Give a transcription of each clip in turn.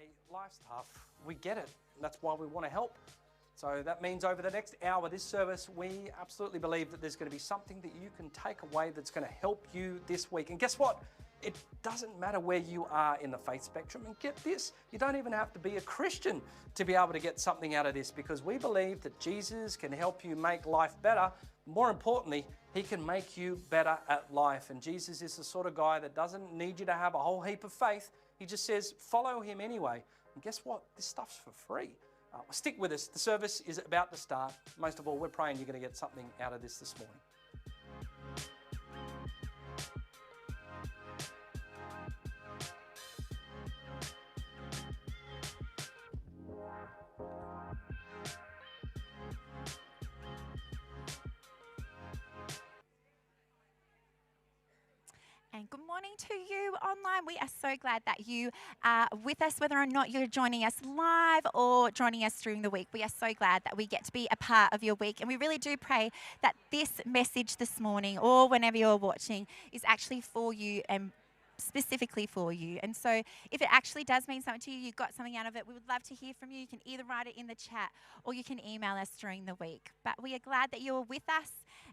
hey, life's tough. We get it. That's why we want to help. So that means over the next hour, this service, we absolutely believe that there's going to be something that you can take away that's going to help you this week. And guess what? It doesn't matter where you are in the faith spectrum. And get this, you don't even have to be a Christian to be able to get something out of this, because we believe that Jesus can help you make life better. More importantly, he can make you better at life. And Jesus is the sort of guy that doesn't need you to have a whole heap of faith. He just says, follow him anyway. And guess what? This stuff's for free. Stick with us. The service is about to start. Most of all, we're praying you're going to get something out of this morning. And good morning to you online. We are so glad that you are with us, whether or not you're joining us live or joining us during the week. We are so glad that we get to be a part of your week. And we really do pray that this message this morning, or whenever you're watching, is actually for you and specifically for you. And so if it actually does mean something to you, you got something out of it, we would love to hear from you. You can either write it in the chat or you can email us during the week. But we are glad that you're with us,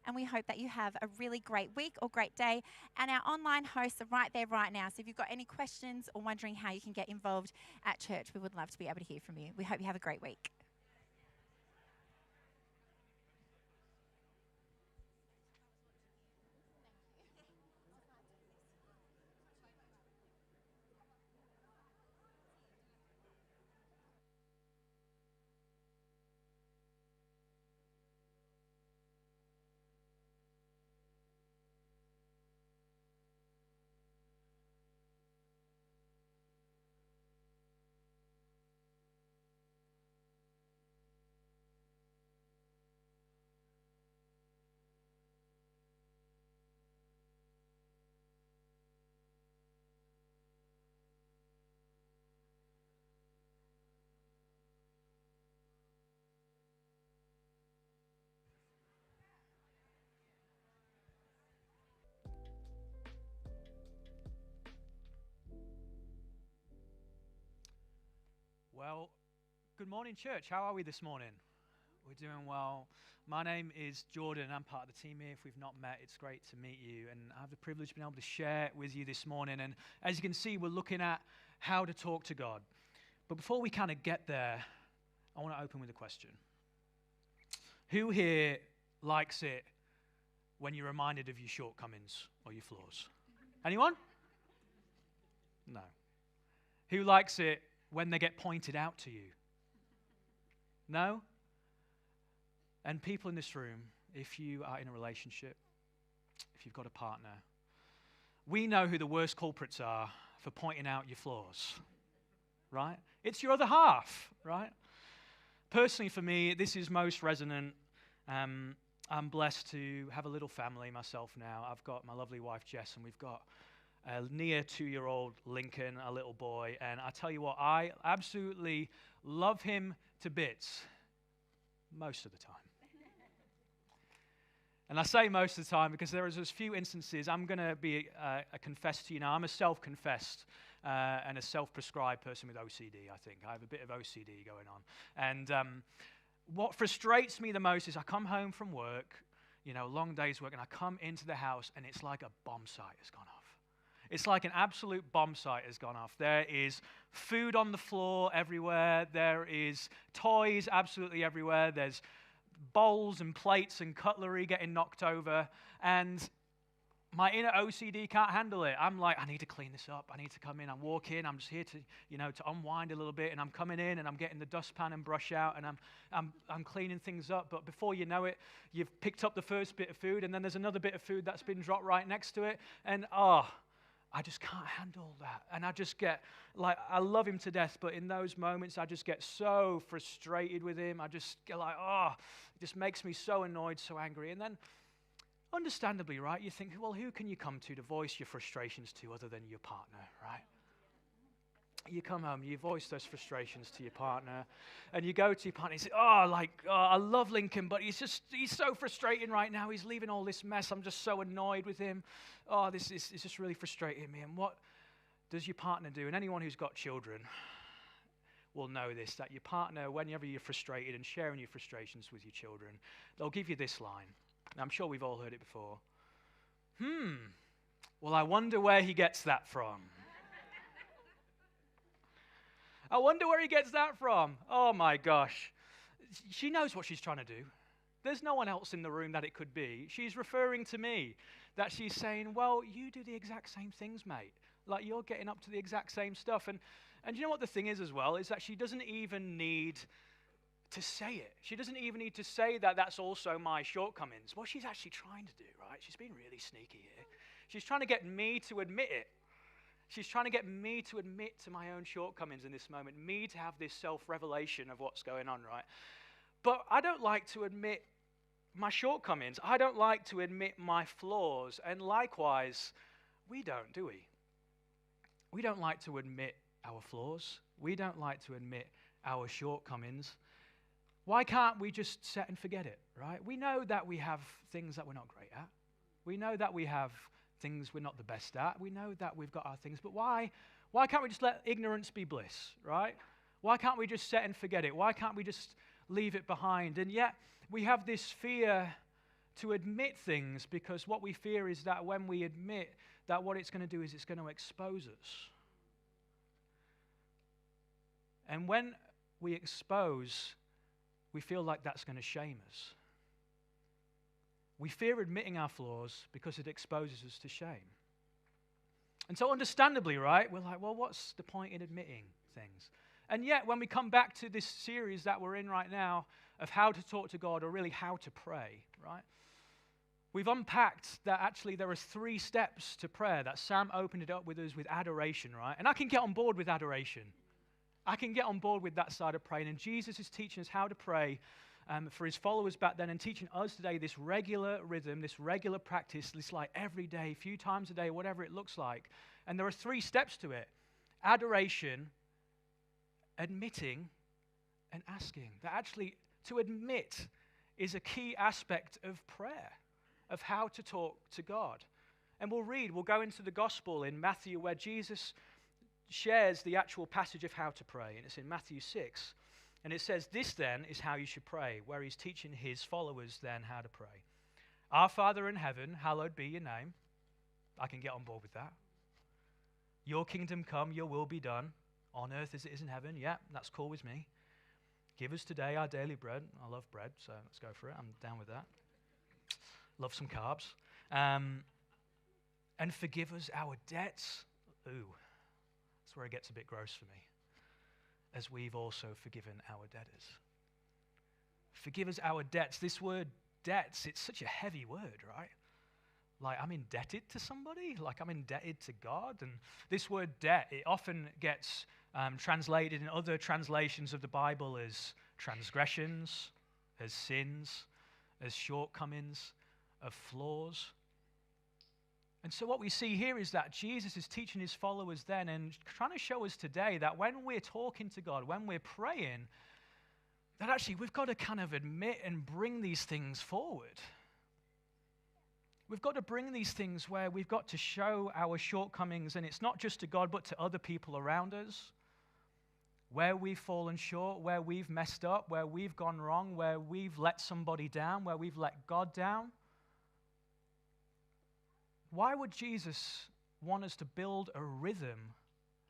and we hope that you have a really great week or great day. And our online hosts are right there right now. So if you've got any questions or wondering how you can get involved at church, we would love to be able to hear from you. We hope you have a great week. Well, good morning, church. How are we this morning? We're doing well. My name is Jordan. I'm part of the team here. If we've not met, it's great to meet you. And I have the privilege of being able to share with you this morning. And as you can see, we're looking at how to talk to God. But before we kind of get there, I want to open with a question. Who here likes it when you're reminded of your shortcomings or your flaws? Anyone? No. Who likes it when they get pointed out to you? No? And people in this room, if you are in a relationship, if you've got a partner, we know who the worst culprits are for pointing out your flaws, right? It's your other half, right? Personally, for me, this is most resonant. I'm blessed to have a little family myself now. I've got my lovely wife, Jess, and we've got a near 2-year-old Lincoln, a little boy. And I tell you what, I absolutely love him to bits most of the time. And I say most of the time because there is a few instances. I'm going to be a confess to you now. I'm a self-confessed and a self-prescribed person with OCD, I think. I have a bit of OCD going on. And what frustrates me the most is I come home from work, long day's work, and I come into the house and it's like a bomb site has gone off. It's like an absolute bomb site has gone off. There is food on the floor everywhere. There is toys absolutely everywhere. There's bowls and plates and cutlery getting knocked over. And my inner OCD can't handle it. I'm like, I need to clean this up. I need to come in. I'm walking. I'm just here to, to unwind a little bit. And I'm coming in and I'm getting the dustpan and brush out and I'm cleaning things up. But before you know it, you've picked up the first bit of food and then there's another bit of food that's been dropped right next to it. And I just can't handle that. And I just get, I love him to death, but in those moments, I just get so frustrated with him. I just get it just makes me so annoyed, so angry. And then, understandably, right, you think, well, who can you come to voice your frustrations to other than your partner, right? You come home, you voice those frustrations to your partner, and you go to your partner and you say, I love Lincoln, but he's so frustrating right now. He's leaving all this mess. I'm just so annoyed with him. This is just really frustrating me. And what does your partner do? And anyone who's got children, will know this, that your partner, whenever you're frustrated and sharing your frustrations with your children, they'll give you this line. And I'm sure we've all heard it before. Well, I wonder where he gets that from. I wonder where he gets that from. Oh my gosh. She knows what she's trying to do. There's no one else in the room that it could be. She's referring to me. That she's saying, well, you do the exact same things, mate. Like, you're getting up to the exact same stuff. And you know what the thing is as well, is that she doesn't even need to say it. She doesn't even need to say that that's also my shortcomings. What she's actually trying to do, right? She's being really sneaky here. She's trying to get me to admit it. She's trying to get me to admit to my own shortcomings in this moment, me to have this self-revelation of what's going on, right? But I don't like to admit my shortcomings. I don't like to admit my flaws. And likewise, we don't, do we? We don't like to admit our flaws. We don't like to admit our shortcomings. Why can't we just set and forget it, right? We know that we have things that we're not great at. We know that we have things we're not the best at. We know that we've got our things. But why can't we just let ignorance be bliss, right? Why can't we just set and forget it? Why can't we just leave it behind? And yet, we have this fear to admit things because what we fear is that when we admit that what it's going to do is it's going to expose us. And when we expose, we feel like that's going to shame us. We fear admitting our flaws because it exposes us to shame. And so understandably, right, we're like, well, what's the point in admitting things? And yet, when we come back to this series that we're in right now of how to talk to God, or really how to pray, right? We've unpacked that actually there are 3 steps to prayer, that Sam opened it up with us with adoration, right? And I can get on board with adoration. I can get on board with that side of praying. And Jesus is teaching us how to pray for his followers back then and teaching us today this regular rhythm, this regular practice, this like every day, a few times a day, whatever it looks like. And there are 3 steps to it. Adoration, admitting, and asking. That actually, to admit is a key aspect of prayer, of how to talk to God. And we'll go into the gospel in Matthew where Jesus shares the actual passage of how to pray. And it's in Matthew 6. And it says, this then is how you should pray, where he's teaching his followers then how to pray. Our Father in heaven, hallowed be your name. I can get on board with that. Your kingdom come, your will be done, on earth as it is in heaven. Yeah, that's cool with me. Give us today our daily bread. I love bread, so let's go for it. I'm down with that. Love some carbs. And forgive us our debts. Ooh, that's where it gets a bit gross for me. As we've also forgiven our debtors. Forgive us our debts. This word debts, it's such a heavy word, right? Like I'm indebted to somebody, like I'm indebted to God. And this word debt, it often gets translated in other translations of the Bible as transgressions, as sins, as shortcomings, of flaws. And so what we see here is that Jesus is teaching his followers then and trying to show us today that when we're talking to God, when we're praying, that actually we've got to kind of admit and bring these things forward. We've got to bring these things where we've got to show our shortcomings, and it's not just to God but to other people around us, where we've fallen short, where we've messed up, where we've gone wrong, where we've let somebody down, where we've let God down. Why would Jesus want us to build a rhythm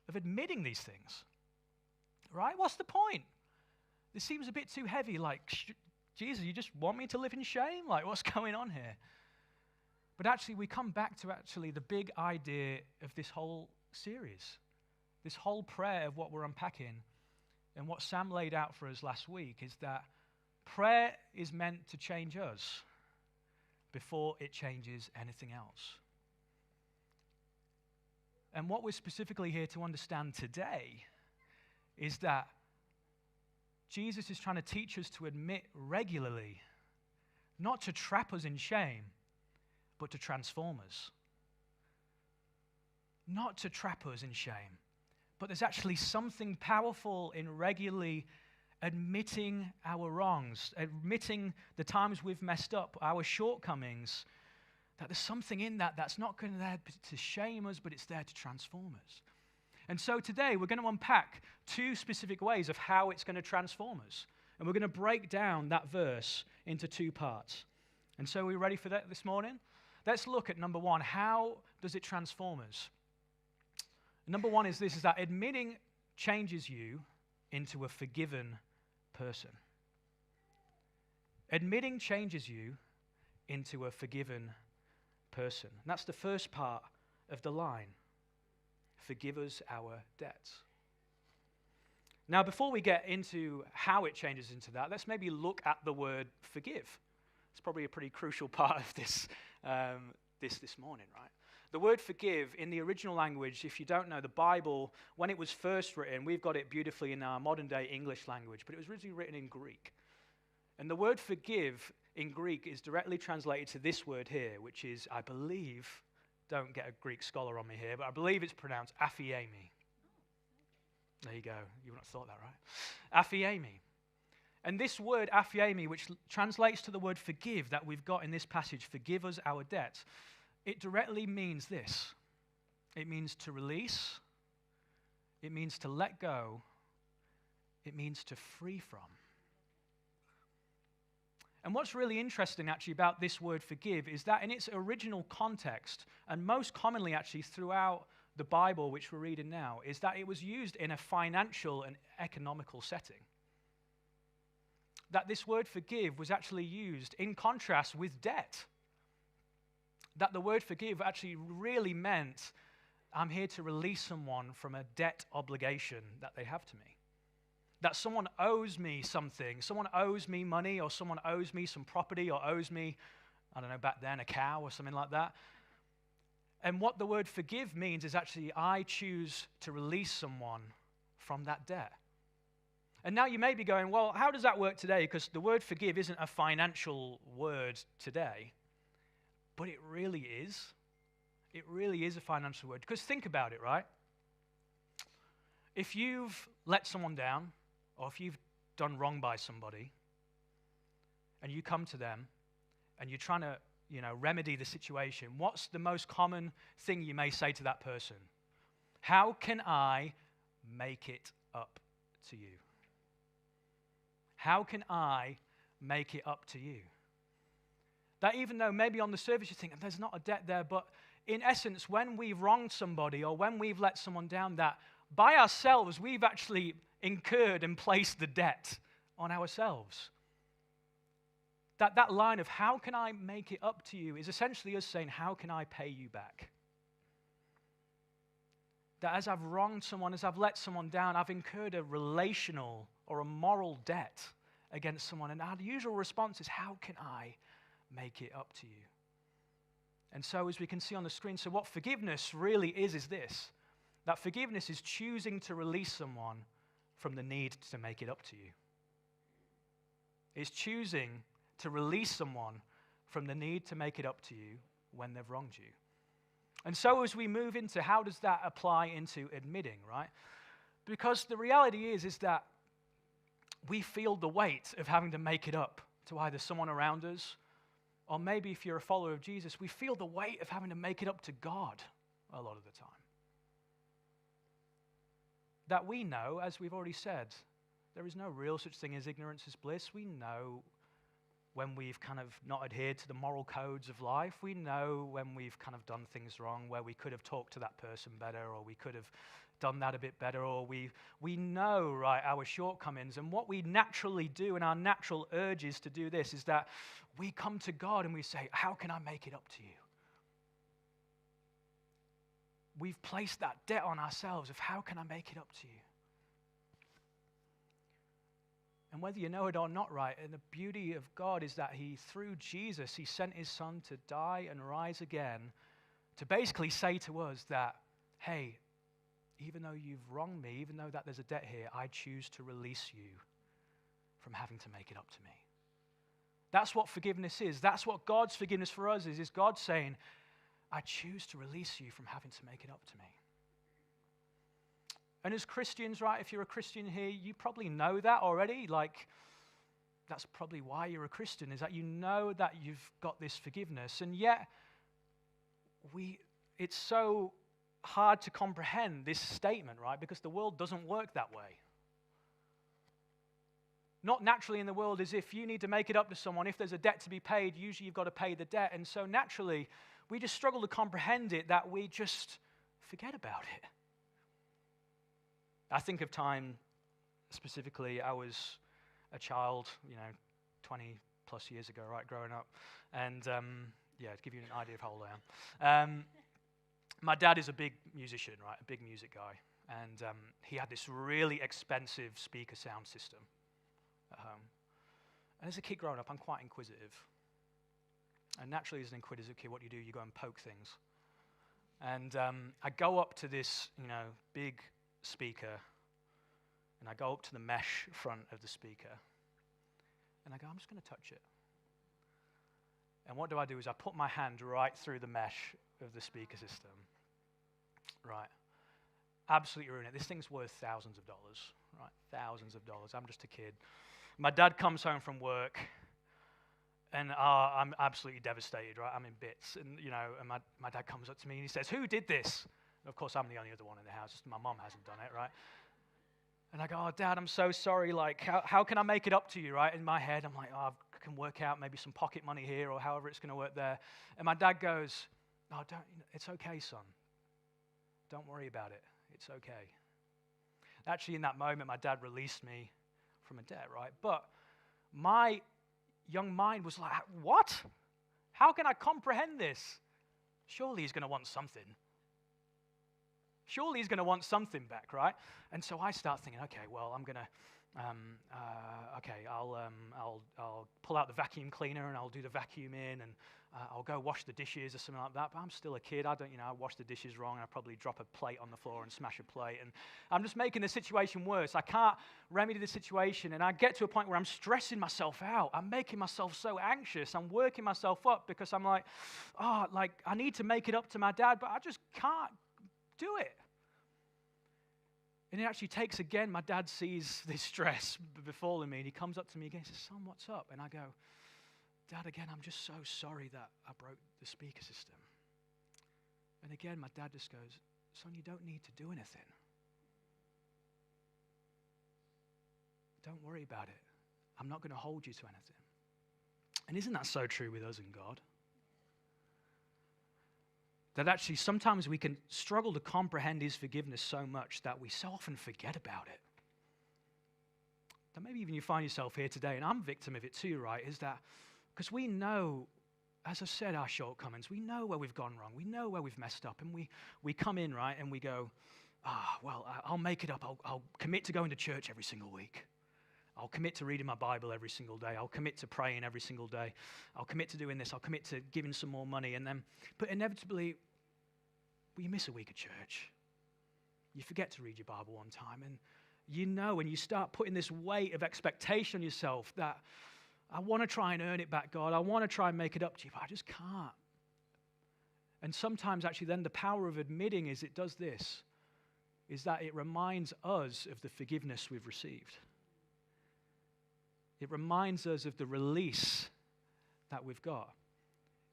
of admitting these things? Right? What's the point? This seems a bit too heavy. Like, Jesus, you just want me to live in shame? Like, what's going on here? But actually, we come back to actually the big idea of this whole series, this whole prayer of what we're unpacking. And what Sam laid out for us last week is that prayer is meant to change us before it changes anything else. And what we're specifically here to understand today is that Jesus is trying to teach us to admit regularly, not to trap us in shame, but to transform us. Not to trap us in shame, but there's actually something powerful in regularly admitting our wrongs, admitting the times we've messed up, our shortcomings, that there's something in that that's not going to there to shame us, but it's there to transform us. And so today we're going to unpack two specific ways of how it's going to transform us. And we're going to break down that verse into two parts. And so are we ready for that this morning? Let's look at number one. How does it transform us? Number one is this, is that admitting changes you into a forgiven person. Admitting changes you into a forgiven person. And that's the first part of the line. Forgive us our debts. Now, before we get into how it changes into that, let's maybe look at the word forgive. It's probably a pretty crucial part of this morning, right? The word forgive in the original language, if you don't know, the Bible, when it was first written, we've got it beautifully in our modern day English language, but it was originally written in Greek. And the word forgive in Greek is directly translated to this word here, which is, I believe, don't get a Greek scholar on me here, but I believe it's pronounced aphiemi. There you go. You wouldn't have thought that, right? Aphiemi. And this word aphiemi, which translates to the word forgive that we've got in this passage, forgive us our debts, it directly means this. It means to release. It means to let go. It means to free from. And what's really interesting actually about this word forgive is that in its original context, and most commonly actually throughout the Bible, which we're reading now, is that it was used in a financial and economical setting. That this word forgive was actually used in contrast with debt. That the word forgive actually really meant, I'm here to release someone from a debt obligation that they have to me. That someone owes me something, someone owes me money, or someone owes me some property, or owes me, I don't know, back then a cow or something like that. And what the word forgive means is actually I choose to release someone from that debt. And now you may be going, well, how does that work today? Because the word forgive isn't a financial word today, but it really is. It really is a financial word. Because think about it, right? If you've let someone down, or if you've done wrong by somebody, and you come to them, and you're trying to, remedy the situation, what's the most common thing you may say to that person? How can I make it up to you? How can I make it up to you? That even though maybe on the surface you think there's not a debt there, but in essence, when we've wronged somebody or when we've let someone down, that by ourselves we've actually incurred and placed the debt on ourselves. That line of how can I make it up to you is essentially us saying, how can I pay you back? That as I've wronged someone, as I've let someone down, I've incurred a relational or a moral debt against someone. And our usual response is, how can I make it up to you? And so as we can see on the screen, so what forgiveness really is this. That forgiveness is choosing to release someone from the need to make it up to you. It's choosing to release someone from the need to make it up to you when they've wronged you. And so as we move into how does that apply into admitting, right? Because the reality is that we feel the weight of having to make it up to either someone around us, or maybe if you're a follower of Jesus, we feel the weight of having to make it up to God a lot of the time. That we know, as we've already said, there is no real such thing as ignorance is bliss. We know when we've kind of not adhered to the moral codes of life. We know when we've kind of done things wrong, where we could have talked to that person better, or we could have done that a bit better, or we know, right, our shortcomings. And what we naturally do, and our natural urges to do this, is that we come to God and we say, how can I make it up to you? We've placed that debt on ourselves of how can I make it up to you? And whether you know it or not, right, and the beauty of God is that through Jesus, he sent his son to die and rise again to basically say to us that, hey, even though you've wronged me, even though that there's a debt here, I choose to release you from having to make it up to me. That's what forgiveness is. That's what God's forgiveness for us is God saying, I choose to release you from having to make it up to me. And as Christians, right, if you're a Christian here, you probably know that already. Like, that's probably why you're a Christian, is that you know that you've got this forgiveness. And yet, it's so hard to comprehend this statement, right? Because the world doesn't work that way. Not naturally in the world is if you need to make it up to someone, if there's a debt to be paid, usually you've got to pay the debt. And so naturally, we just struggle to comprehend it, that we just forget about it. I think of time, specifically, I was a child, 20 plus years ago, right, growing up. And to give you an idea of how old I am. My dad is a big musician, right, a big music guy. And he had this really expensive speaker sound system at home. And as a kid growing up, I'm quite inquisitive. And naturally, as an inquisitive kid, what do? You go and poke things. And I go up to this, big speaker, and I go up to the mesh front of the speaker, and I go, I'm just going to touch it. And what do? Is I put my hand right through the mesh of the speaker system. Right. Absolutely ruin it. This thing's worth thousands of dollars, right? Thousands of dollars. I'm just a kid. My dad comes home from work, and I'm absolutely devastated, right? I'm in bits. And, and my dad comes up to me and he says, "Who did this?" And of course, I'm the only other one in the house. Just my mom hasn't done it, right? And I go, "Oh, Dad, I'm so sorry. Like, how can I make it up to you, right?" In my head, I'm like, "Oh, I can work out maybe some pocket money here or however it's going to work there." And my dad goes, "No, don't. It's okay, son. Don't worry about it. It's okay." Actually, in that moment, my dad released me from a debt, right? But my young mind was like, what? How can I comprehend this? Surely he's going to want something. Surely he's going to want something back, right? And so I start thinking, okay, well, I'm going to, I'll pull out the vacuum cleaner and I'll do the vacuum in, and I'll go wash the dishes or something like that. But I'm still a kid. I wash the dishes wrong, and I probably drop a plate on the floor and smash a plate. And I'm just making the situation worse. I can't remedy the situation, and I get to a point where I'm stressing myself out. I'm making myself so anxious. I'm working myself up because I'm like, I need to make it up to my dad, but I just can't do it. And it actually takes again, my dad sees this stress befalling me, and he comes up to me again and says, "Son, what's up?" And I go, "Dad, again, I'm just so sorry that I broke the speaker system." And again, my dad just goes, "Son, you don't need to do anything. Don't worry about it. I'm not going to hold you to anything." And isn't that so true with us and God? That actually sometimes we can struggle to comprehend his forgiveness so much that we so often forget about it. That maybe even you find yourself here today, and I'm a victim of it too, right? Is that because we know, as I've said, our shortcomings. We know where we've gone wrong. We know where we've messed up. And we come in, right, and we go, I'll make it up. I'll commit to going to church every single week. I'll commit to reading my Bible every single day. I'll commit to praying every single day. I'll commit to doing this. I'll commit to giving some more money. But inevitably, you miss a week of church. You forget to read your Bible one time. And when you start putting this weight of expectation on yourself that I want to try and earn it back, God. I want to try and make it up to you, but I just can't. And sometimes actually then the power of admitting is that it reminds us of the forgiveness we've received. It reminds us of the release that we've got.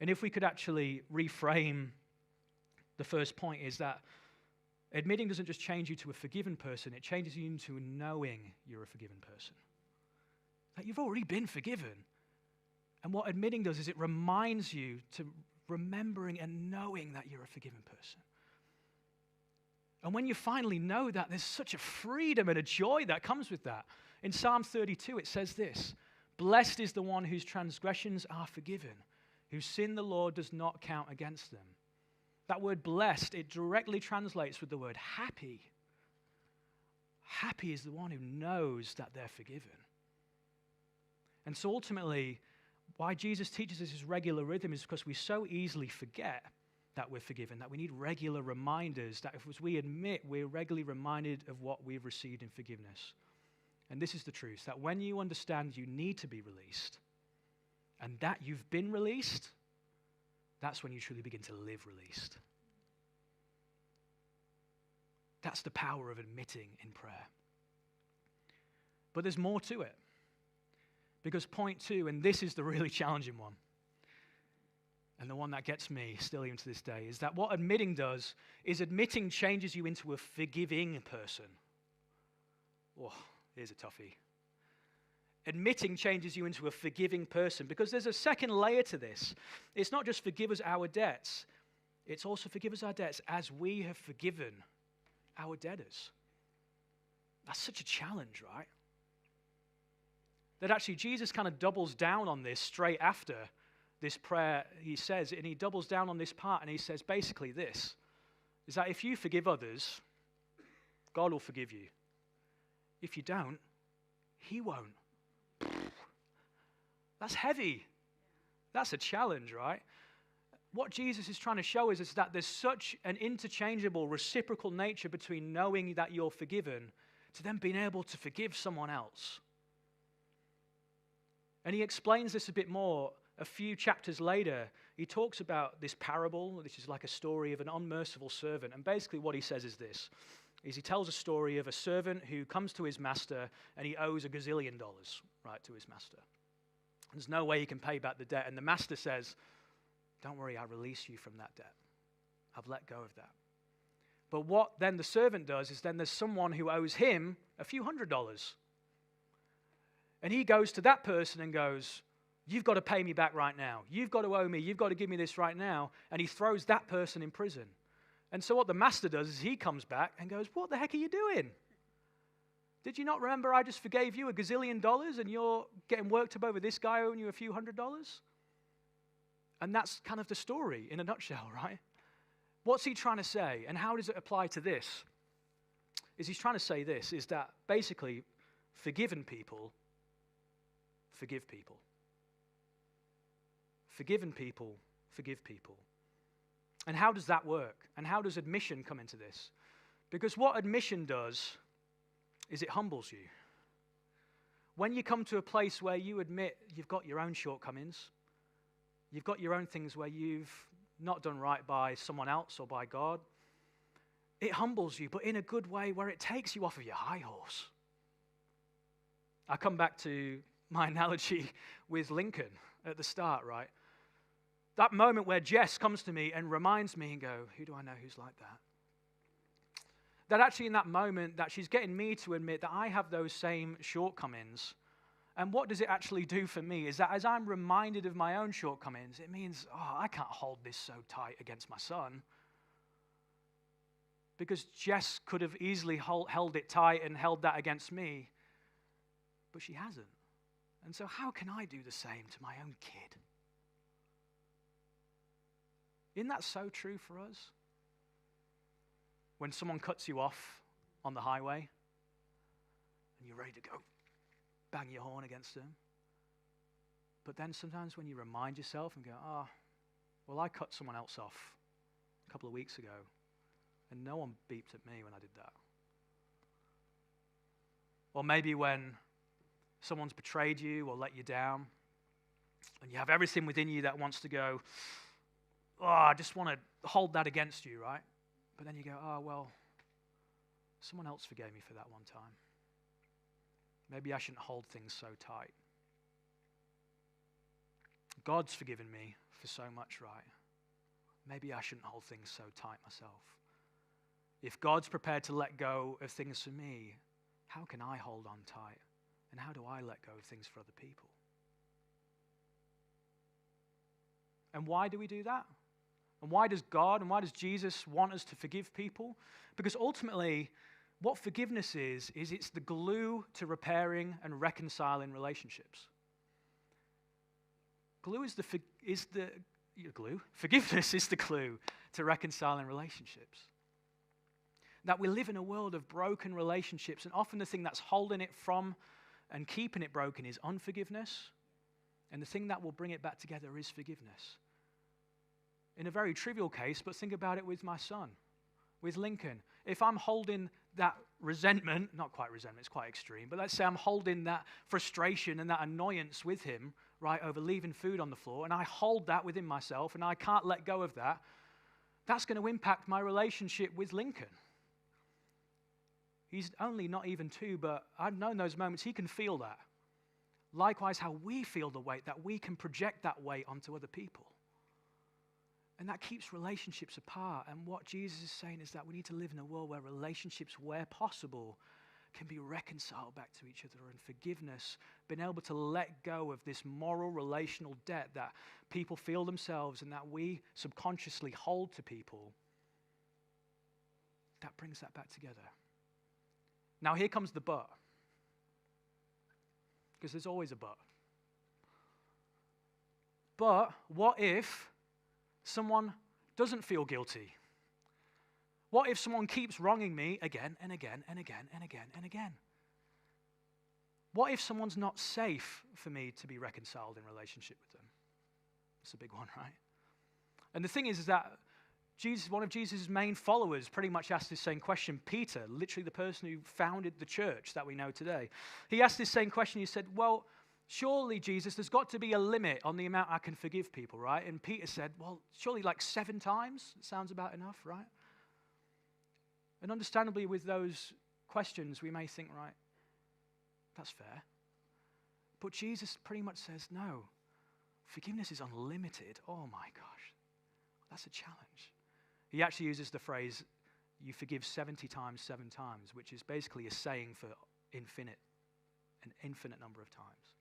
And if we could actually reframe the first point, is that admitting doesn't just change you to a forgiven person, it changes you into knowing you're a forgiven person. That you've already been forgiven. And what admitting does is it reminds you to remembering and knowing that you're a forgiven person. And when you finally know that, there's such a freedom and a joy that comes with that. In Psalm 32, it says this: "Blessed is the one whose transgressions are forgiven, whose sin the Lord does not count against them." That word blessed, it directly translates with the word happy. Happy is the one who knows that they're forgiven. And so ultimately, why Jesus teaches us his regular rhythm is because we so easily forget that we're forgiven, that we need regular reminders, that as we admit, we're regularly reminded of what we've received in forgiveness. And this is the truth, that when you understand you need to be released, and that you've been released, that's when you truly begin to live released. That's the power of admitting in prayer. But there's more to it. Because point 2, and this is the really challenging one, and the one that gets me still even to this day, is that what admitting does is admitting changes you into a forgiving person. Oh, here's a toughie. Admitting changes you into a forgiving person, because there's a second layer to this. It's not just forgive us our debts, it's also forgive us our debts as we have forgiven our debtors. That's such a challenge, right? That actually Jesus kind of doubles down on this straight after this prayer he says, and he doubles down on this part, and he says basically this, is that if you forgive others, God will forgive you. If you don't, he won't. That's heavy. That's a challenge, right? What Jesus is trying to show us is that there's such an interchangeable, reciprocal nature between knowing that you're forgiven to then being able to forgive someone else. And he explains this a bit more a few chapters later. He talks about this parable, which is like a story of an unmerciful servant. And basically what he says is this, is he tells a story of a servant who comes to his master and he owes $1 gazillion, right, to his master. There's no way he can pay back the debt. And the master says, don't worry, I'll release you from that debt. I've let go of that. But what then the servant does is then there's someone who owes him a few $100s. And he goes to that person and goes, you've got to pay me back right now. You've got to owe me. You've got to give me this right now. And he throws that person in prison. And so what the master does is he comes back and goes, what the heck are you doing? Did you not remember I just forgave you $1 gazillion and you're getting worked up over this guy owing you a few $100s? And that's kind of the story in a nutshell, right? What's he trying to say, and how does it apply to this? Is he's trying to say this, is that basically forgiven people forgive people. Forgiven people forgive people. And how does that work? And how does admission come into this? Because what admission does is it humbles you. When you come to a place where you admit you've got your own shortcomings, you've got your own things where you've not done right by someone else or by God, it humbles you, but in a good way where it takes you off of your high horse. I come back to my analogy with Lincoln at the start, right? That moment where Jess comes to me and reminds me and go, who do I know who's like that? That actually in that moment that she's getting me to admit that I have those same shortcomings. And what does it actually do for me is that as I'm reminded of my own shortcomings, it means, I can't hold this so tight against my son. Because Jess could have easily held it tight and held that against me, but she hasn't. And so how can I do the same to my own kid? Isn't that so true for us? When someone cuts you off on the highway and you're ready to go bang your horn against them. But then sometimes when you remind yourself and go, well, I cut someone else off a couple of weeks ago and no one beeped at me when I did that. Or maybe when someone's betrayed you or let you down and you have everything within you that wants to go, I just want to hold that against you, right? But then you go, well, someone else forgave me for that one time. Maybe I shouldn't hold things so tight. God's forgiven me for so much, right? Maybe I shouldn't hold things so tight myself. If God's prepared to let go of things for me, how can I hold on tight? And how do I let go of things for other people? And why do we do that? And why does God and why does Jesus want us to forgive people? Because ultimately, what forgiveness is it's the glue to repairing and reconciling relationships. Forgiveness is the glue to reconciling relationships. That we live in a world of broken relationships, and often the thing that's holding it from and keeping it broken is unforgiveness, and the thing that will bring it back together is forgiveness. In a very trivial case, but think about it with my son, with Lincoln. If I'm holding that resentment, not quite resentment, it's quite extreme, but let's say I'm holding that frustration and that annoyance with him, right, over leaving food on the floor, and I hold that within myself and I can't let go of that, that's going to impact my relationship with Lincoln. He's only not even 2, but I've known those moments he can feel that. Likewise, how we feel the weight, that we can project that weight onto other people. And that keeps relationships apart. And what Jesus is saying is that we need to live in a world where relationships, where possible, can be reconciled back to each other, and forgiveness, being able to let go of this moral relational debt that people feel themselves and that we subconsciously hold to people, that brings that back together. Now here comes the but, because there's always a but. But what if someone doesn't feel guilty? What if someone keeps wronging me again and again and again and again and again? What if someone's not safe for me to be reconciled in relationship with them? It's a big one, right? And the thing is that Jesus, one of Jesus' main followers, pretty much asked this same question. Peter, literally the person who founded the church that we know today, he asked this same question. He said, well, surely, Jesus, there's got to be a limit on the amount I can forgive people, right? And Peter said, well, surely like 7 times? It sounds about enough, right? And understandably, with those questions, we may think, right, that's fair. But Jesus pretty much says, no, forgiveness is unlimited. Oh my gosh, that's a challenge. He actually uses the phrase, you forgive 70 times, 7 times, which is basically a saying for an infinite number of times.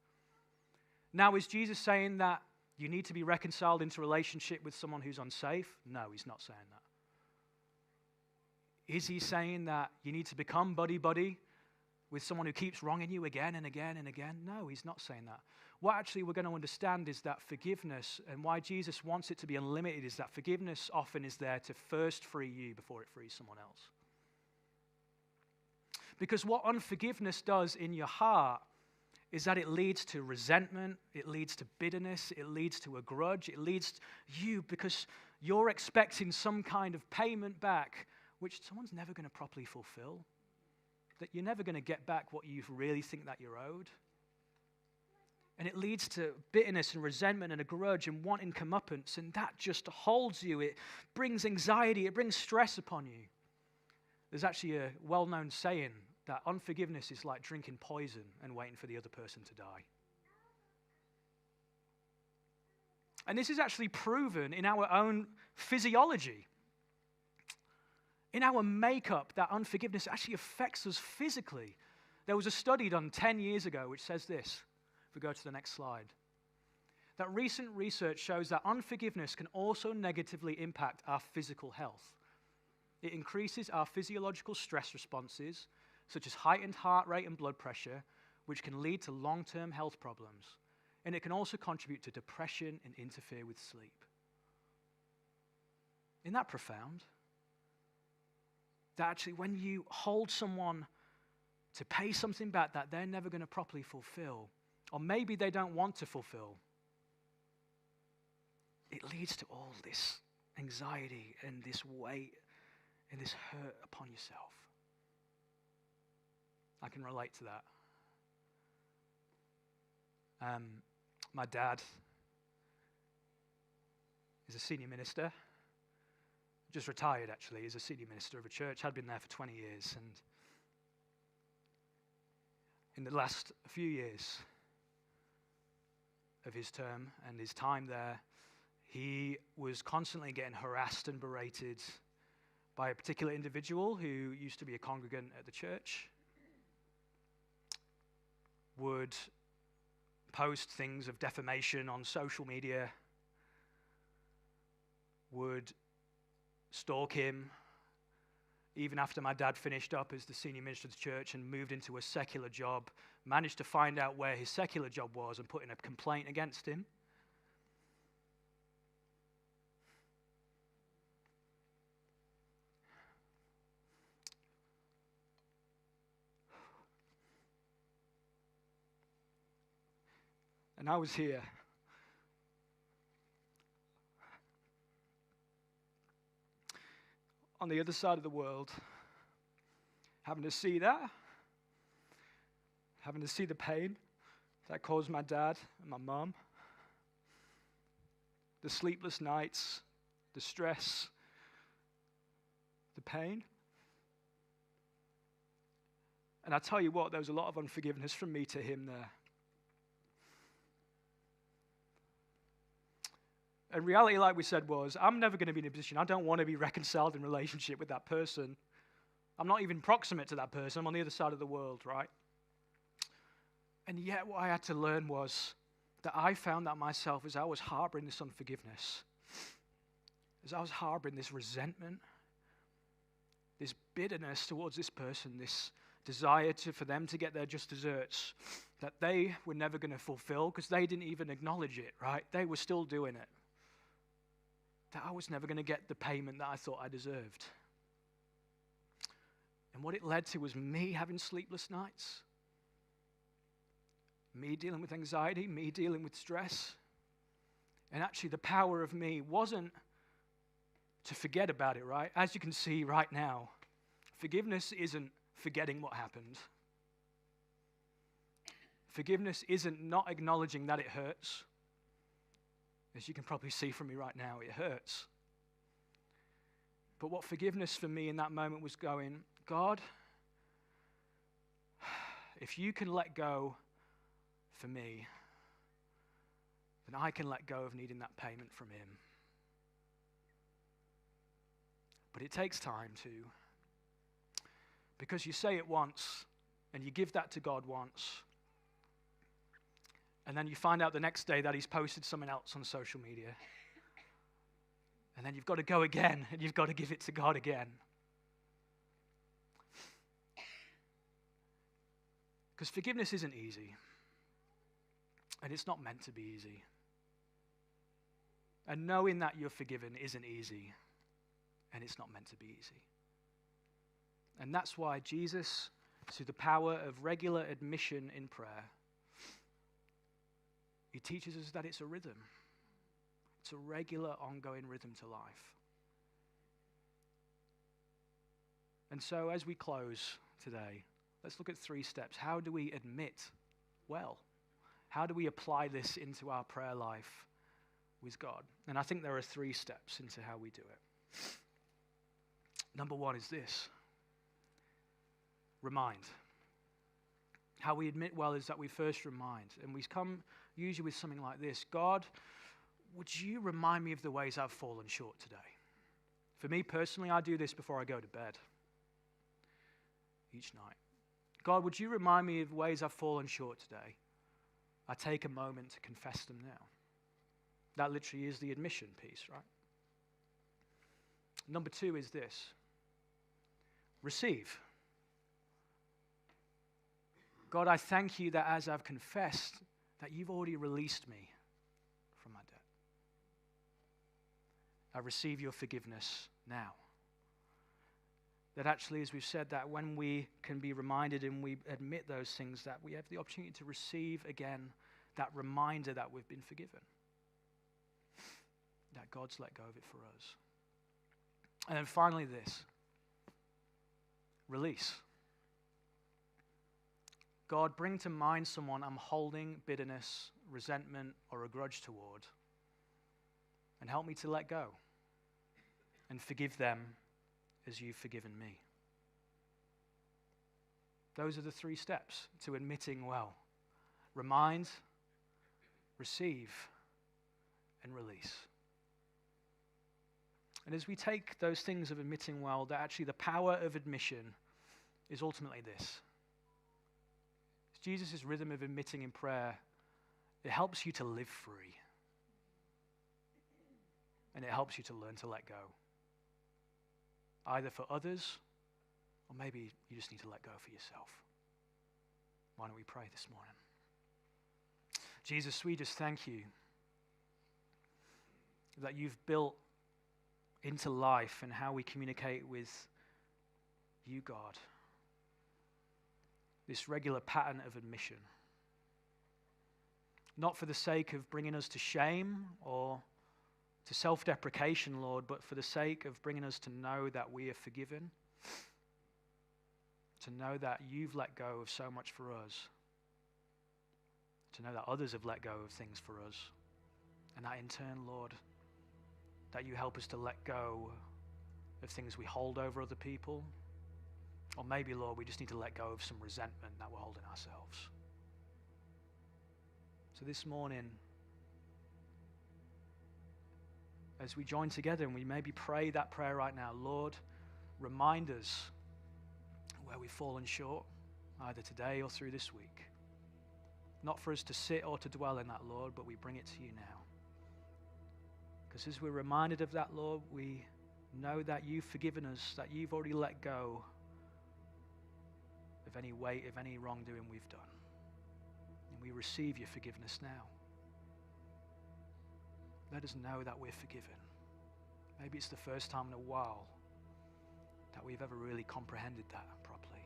Now, is Jesus saying that you need to be reconciled into relationship with someone who's unsafe? No, he's not saying that. Is he saying that you need to become buddy-buddy with someone who keeps wronging you again and again and again? No, he's not saying that. What actually we're going to understand is that forgiveness, and why Jesus wants it to be unlimited, is that forgiveness often is there to first free you before it frees someone else. Because what unforgiveness does in your heart is that it leads to resentment, it leads to bitterness, it leads to a grudge, it leads to you because you're expecting some kind of payment back which someone's never going to properly fulfill, that you're never going to get back what you really think that you're owed. And it leads to bitterness and resentment and a grudge and wanting comeuppance, and that just holds you. It brings anxiety, it brings stress upon you. There's actually a well-known saying that unforgiveness is like drinking poison and waiting for the other person to die. And this is actually proven in our own physiology. In our makeup, that unforgiveness actually affects us physically. There was a study done 10 years ago which says this. If we go to the next slide. That recent research shows that unforgiveness can also negatively impact our physical health. It increases our physiological stress responses, such as heightened heart rate and blood pressure, which can lead to long-term health problems. And it can also contribute to depression and interfere with sleep. Isn't that profound? That actually when you hold someone to pay something back that they're never going to properly fulfill, or maybe they don't want to fulfill, it leads to all this anxiety and this weight and this hurt upon yourself. I can relate to that. My dad is a senior minister. Just retired, actually. He's a senior minister of a church. Had been there for 20 years. And in the last few years of his term and his time there, he was constantly getting harassed and berated by a particular individual who used to be a congregant at the church, would post things of defamation on social media, would stalk him. Even after my dad finished up as the senior minister of the church and moved into a secular job, managed to find out where his secular job was and put in a complaint against him. And I was here. On the other side of the world, having to see that, having to see the pain that caused my dad and my mum, the sleepless nights, the stress, the pain. And I tell you what, there was a lot of unforgiveness from me to him there. And reality, like we said, was I'm never going to be in a position, I don't want to be reconciled in relationship with that person. I'm not even proximate to that person. I'm on the other side of the world, right? And yet what I had to learn was that I found that myself as I was harboring this unforgiveness, as I was harboring this resentment, this bitterness towards this person, this desire for them to get their just desserts that they were never going to fulfill because they didn't even acknowledge it, right? They were still doing it. That I was never going to get the payment that I thought I deserved. And what it led to was me having sleepless nights, me dealing with anxiety, me dealing with stress. And actually the power of me wasn't to forget about it, right? As you can see right now, forgiveness isn't forgetting what happened. Forgiveness isn't not acknowledging that it hurts. As you can probably see from me right now, it hurts. But what forgiveness for me in that moment was going, God, if you can let go for me, then I can let go of needing that payment from him. But it takes time too. Because you say it once, and you give that to God once, and then you find out the next day that he's posted something else on social media. And then you've got to go again, and you've got to give it to God again. Because forgiveness isn't easy. And it's not meant to be easy. And knowing that you're forgiven isn't easy. And it's not meant to be easy. And that's why Jesus, through the power of regular admission in prayer, he teaches us that it's a rhythm. It's a regular, ongoing rhythm to life. And so as we close today, let's look at 3 steps. How do we admit well? How do we apply this into our prayer life with God? And I think there are 3 steps into how we do it. Number 1 is this. Remind. How we admit well is that we first remind. And we come usually with something like this. God, would you remind me of the ways I've fallen short today? For me personally, I do this before I go to bed each night. God, would you remind me of ways I've fallen short today? I take a moment to confess them now. That literally is the admission piece, right? Number 2 is this. Receive. God, I thank you that as I've confessed, that you've already released me from my debt. I receive your forgiveness now. That actually, as we've said, that when we can be reminded and we admit those things, that we have the opportunity to receive again that reminder that we've been forgiven. That God's let go of it for us. And then finally this. Release. God, bring to mind someone I'm holding bitterness, resentment, or a grudge toward, and help me to let go and forgive them as you've forgiven me. Those are the 3 steps to admitting well. Remind, receive, and release. And as we take those things of admitting well, that actually the power of admission is ultimately this. Jesus' rhythm of admitting in prayer, it helps you to live free. And it helps you to learn to let go. Either for others, or maybe you just need to let go for yourself. Why don't we pray this morning? Jesus, we just thank you that you've built into life and how we communicate with you, God, this regular pattern of admission. Not for the sake of bringing us to shame or to self-deprecation, Lord, but for the sake of bringing us to know that we are forgiven, to know that you've let go of so much for us, to know that others have let go of things for us, and that in turn, Lord, that you help us to let go of things we hold over other people. Or maybe, Lord, we just need to let go of some resentment that we're holding ourselves. So this morning, as we join together and we maybe pray that prayer right now, Lord, remind us where we've fallen short, either today or through this week. Not for us to sit or to dwell in that, Lord, but we bring it to you now. Because as we're reminded of that, Lord, we know that you've forgiven us, that you've already let go of any weight, of any wrongdoing we've done. And we receive your forgiveness now. Let us know that we're forgiven. Maybe it's the first time in a while that we've ever really comprehended that properly.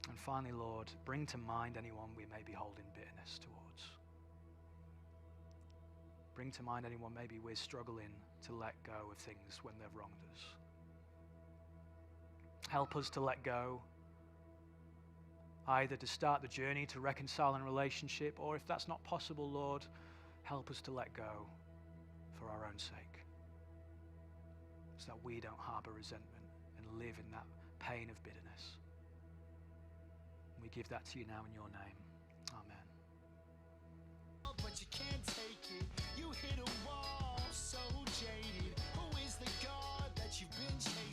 And finally, Lord, bring to mind anyone we may be holding bitterness towards. Bring to mind anyone maybe we're struggling to let go of things when they've wronged us. Help us to let go, either to start the journey to reconcile in relationship, or if that's not possible, Lord, help us to let go for our own sake, so that we don't harbor resentment and live in that pain of bitterness. We give that to you now in your name. Amen. But you can't take it. You hit a wall, so jaded. Who is the God that you've been chasing?